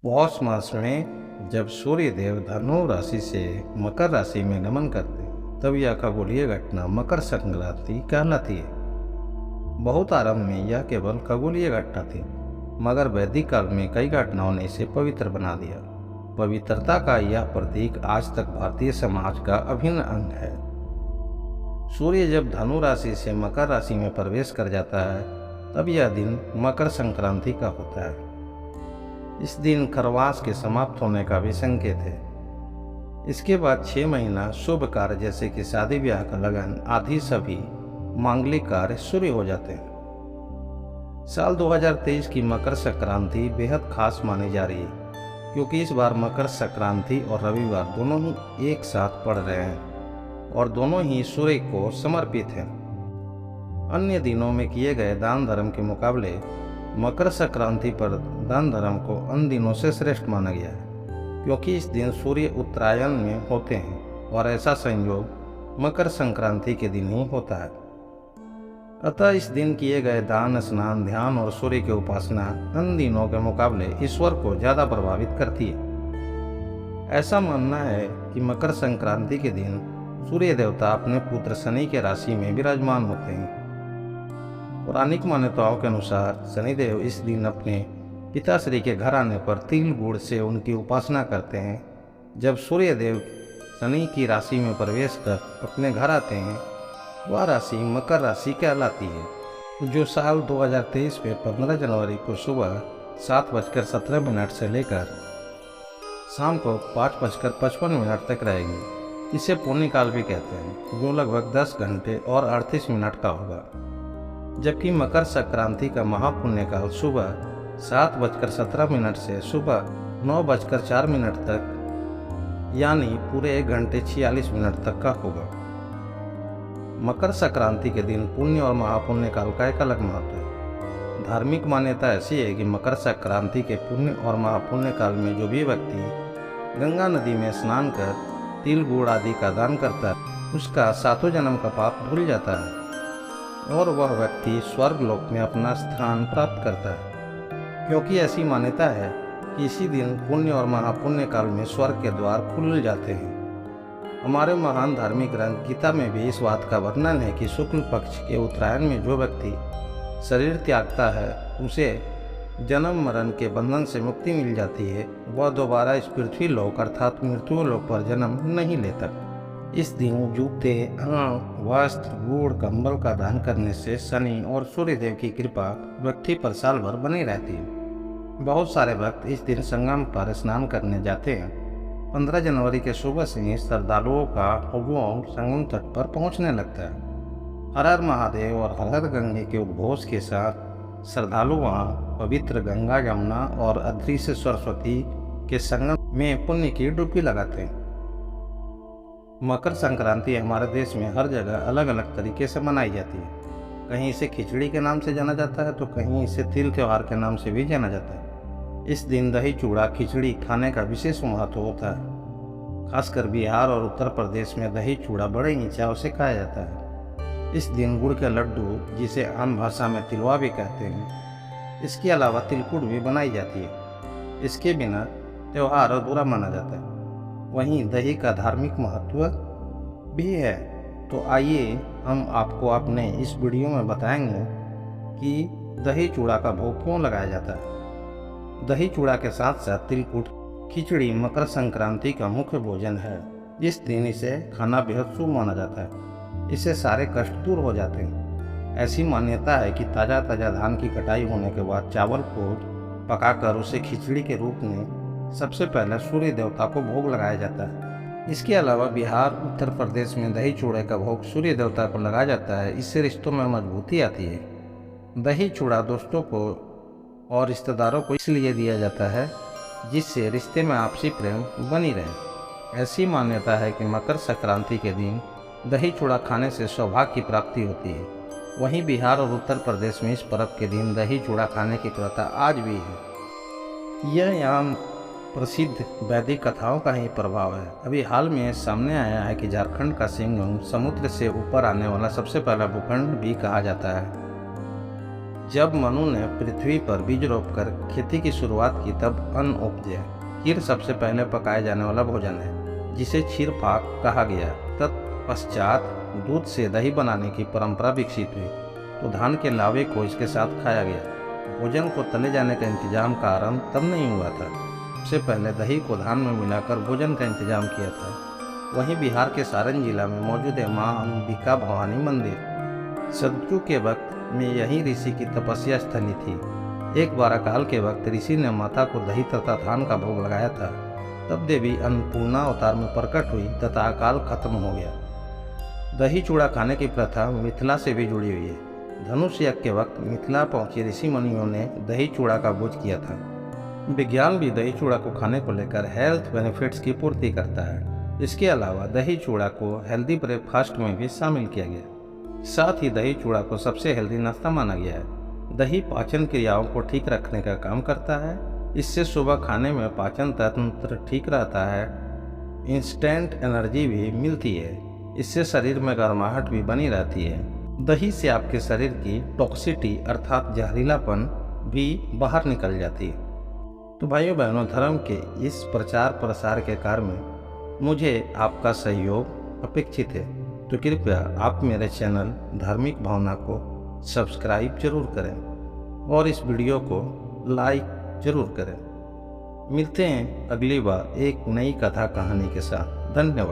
पौष मास में जब सूर्य देव धनु राशि से मकर राशि में नमन करते तब यह खगोलीय घटना मकर संक्रांति कहलाती है। बहुत आरंभ में यह केवल खगोलीय घटना थी, मगर वैदिक काल में कई घटनाओं ने इसे पवित्र बना दिया। पवित्रता का यह प्रतीक आज तक भारतीय समाज का अभिन्न अंग है। सूर्य जब धनु राशि से मकर राशि में प्रवेश कर जाता है तब यह दिन मकर संक्रांति का होता है। इस दिन खरवास के समाप्त होने का भी संकेत है। इसके बाद 6 महीना शुभ कार्य जैसे कि शादी ब्याह का लगन आदि सभी मांगलिक कार्य शुरू हो जाते हैं। साल 2023 की मकर संक्रांति बेहद खास मानी जा रही है, क्योंकि इस बार मकर संक्रांति और रविवार दोनों ही एक साथ पड़ रहे हैं और दोनों ही सूर्य को समर्पित हैं। अन्य दिनों में किए गए दान धर्म के मुकाबले मकर संक्रांति पर दान धर्म को अन्य दिनों से श्रेष्ठ माना गया है, क्योंकि इस दिन सूर्य उत्तरायण में होते हैं और ऐसा संयोग मकर संक्रांति के दिन ही होता है। अतः इस दिन किए गए दान, स्नान, ध्यान और सूर्य की उपासना अन्य दिनों के मुकाबले ईश्वर को ज़्यादा प्रभावित करती है। ऐसा मानना है कि मकर संक्रांति के दिन सूर्य देवता अपने पुत्र शनि के राशि में विराजमान होते हैं। पौराणिक मान्यताओं के अनुसार शनिदेव इस दिन अपने पिताश्री के घर आने पर तिल गुड़ से उनकी उपासना करते हैं। जब सूर्य देव शनि की राशि में प्रवेश कर अपने घर आते हैं, वह राशि मकर राशि कहलाती है, जो साल 2023 में 15 जनवरी को सुबह 7:17 से लेकर शाम को 5:55 तक रहेगी। इसे पुण्य काल भी कहते हैं, जो लगभग 10 घंटे और 38 मिनट का होगा। जबकि मकर संक्रांति का महापुण्य काल सुबह 7:17 से सुबह 9:04 तक, यानी पूरे 1 घंटे 46 मिनट तक का होगा। मकर संक्रांति के दिन पुण्य और महापुण्य काल का एक अलग महत्व है। धार्मिक मान्यता ऐसी है कि मकर संक्रांति के पुण्य और महापुण्य काल में जो भी व्यक्ति गंगा नदी में स्नान कर तिल गुड़ आदि का दान करता है, उसका 7 जन्म का पाप धुल जाता है और वह व्यक्ति स्वर्ग लोक में अपना स्थान प्राप्त करता है। क्योंकि ऐसी मान्यता है कि इसी दिन पुण्य और महापुण्य काल में स्वर्ग के द्वार खुल जाते हैं। हमारे महान धार्मिक ग्रंथ गीता में भी इस बात का वर्णन है कि शुक्ल पक्ष के उत्तरायण में जो व्यक्ति शरीर त्यागता है, उसे जन्म मरण के बंधन से मुक्ति मिल जाती है। वह दोबारा इस पृथ्वी लोक अर्थात मृत्यु लोक पर जन्म नहीं लेता। इस दिन जूते, वस्त्र, गुड़, कंबल का दान करने से शनि और सूर्य देव की कृपा व्यक्ति पर साल भर बनी रहती है। बहुत सारे भक्त इस दिन संगम पर स्नान करने जाते हैं। 15 जनवरी के सुबह से ही श्रद्धालुओं का हुजूम संगम तट पर पहुंचने लगता है। हर हर महादेव और हर हर गंगे के उद्घोष के साथ श्रद्धालु वहाँ पवित्र गंगा, यमुना और अदृश्य सरस्वती के संगम में पुण्य की डुबकी लगाते हैं। मकर संक्रांति हमारे देश में हर जगह अलग अलग तरीके से मनाई जाती है। कहीं इसे खिचड़ी के नाम से जाना जाता है तो कहीं इसे तिल त्योहार के नाम से भी जाना जाता है। इस दिन दही चूड़ा खिचड़ी खाने का विशेष महत्व होता है। खासकर बिहार और उत्तर प्रदेश में दही चूड़ा बड़े ही चाव से खाया जाता है। इस दिन गुड़ के लड्डू, जिसे आम भाषा में तिलवा भी कहते हैं, इसके अलावा तिलकुट भी बनाई जाती है। इसके बिना त्यौहार अधूरा माना जाता है। वहीं दही का धार्मिक महत्व भी है। तो आइए हम आपको अपने इस वीडियो में बताएंगे कि दही चूड़ा का भोग क्यों लगाया जाता है। दही चूड़ा के साथ साथ तिलकुट खिचड़ी मकर संक्रांति का मुख्य भोजन है। इस दिन इसे खाना बेहद शुभ माना जाता है। इससे सारे कष्ट दूर हो जाते हैं। ऐसी मान्यता है कि ताज़ा ताज़ा धान की कटाई होने के बाद चावल को पकाकर उसे खिचड़ी के रूप में सबसे पहले सूर्य देवता को भोग लगाया जाता है। इसके अलावा बिहार, उत्तर प्रदेश में दही चूड़े का भोग सूर्य देवता को लगाया जाता है। इससे रिश्तों में मजबूती आती है। दही चूड़ा दोस्तों को और रिश्तेदारों को इसलिए दिया जाता है जिससे रिश्ते में आपसी प्रेम बनी रहे। ऐसी मान्यता है कि मकर संक्रांति के दिन दही चूड़ा खाने से सौभाग्य की प्राप्ति होती है। वहीं बिहार और उत्तर प्रदेश में इस पर्व के दिन दही चूड़ा खाने की प्रथा आज भी है। यह यहाँ प्रसिद्ध वैदिक कथाओं का ही प्रभाव है। अभी हाल में सामने आया है कि झारखंड का सिंगम समुद्र से ऊपर आने वाला सबसे पहला भूखंड भी कहा जाता है। जब मनु ने पृथ्वी पर बीज रोपकर खेती की शुरुआत की तब अन्न उपजे। खीर सबसे पहले पकाए जाने वाला भोजन है जिसे क्षीर पाक कहा गया। तत्पश्चात दूध से दही बनाने की परंपरा विकसित हुई तो धान के लावे को इसके साथ खाया गया। भोजन को तले जाने का इंतजाम का आरंभ तब नहीं हुआ था। सबसे पहले दही को धान में मिलाकर भोजन का इंतजाम किया था। वहीं बिहार के सारण जिला में मौजूद है माँ अंबिका भवानी मंदिर। सतयुग के वक्त में यही ऋषि की तपस्या स्थली थी। एक बार अकाल के वक्त ऋषि ने माता को दही तथा धान का भोग लगाया था। तब देवी अन्नपूर्णा अवतार में प्रकट हुई तथा अकाल खत्म हो गया। दही चूड़ा खाने की प्रथा मिथिला से भी जुड़ी हुई है। धनुष यज्ञ के वक्त मिथिला पहुंचे ऋषि मुनियों ने दही चूड़ा का भोज किया था। विज्ञान भी दही चूड़ा को खाने को लेकर हेल्थ बेनिफिट्स की पूर्ति करता है। इसके अलावा दही चूड़ा को हेल्दी ब्रेकफास्ट में भी शामिल किया गया। साथ ही दही चूड़ा को सबसे हेल्दी नाश्ता माना गया है। दही पाचन क्रियाओं को ठीक रखने का काम करता है। इससे सुबह खाने में पाचन तंत्र ठीक रहता है। इंस्टेंट एनर्जी भी मिलती है। इससे शरीर में गर्माहट भी बनी रहती है। दही से आपके शरीर की टॉक्सिटी अर्थात जहरीलापन भी बाहर निकल जाती है। तो भाइयों बहनों, धर्म के इस प्रचार प्रसार के कार्य में मुझे आपका सहयोग अपेक्षित है। तो कृपया आप मेरे चैनल धार्मिक भावना को सब्सक्राइब जरूर करें और इस वीडियो को लाइक जरूर करें। मिलते हैं अगली बार एक नई कथा कहानी के साथ। धन्यवाद।